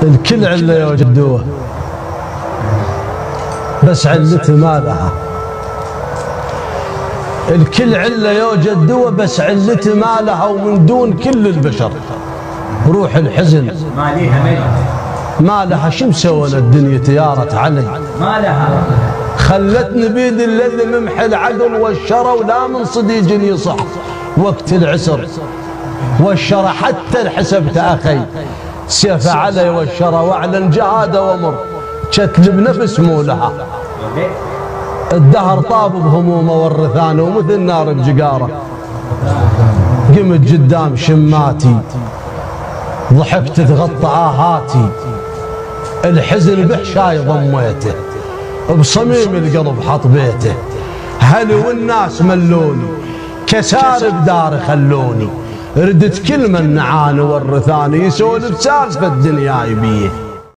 الكل عله يا جدوه بس علته ما لها. الكل عله يا جدوه بس علته ما لها، ومن دون كل البشر روح الحزن ما لها. شو مسوينا الدنيا تيارت علي ما لها، خلتني بيد الذي ممحي العقل والشرى، ولا من صديق يصح وقت العسر والشرى. حتى الحسبت اخي سيف علي والشرى، واعلن جهاده ومر كتلب نفس مو لها. الدهر طاب بهمومه والرثانه، ومثل نار بجقاره قمت قدام شماتي، ضحكت تغطى آهاتي، الحزن بحشاي ضميته، بصميم القلب حط بيته. هلي والناس ملوني، كسار بداري خلوني، ردت كل من نعاني والرثاني، يسولف سالفة الدنيا يبيه.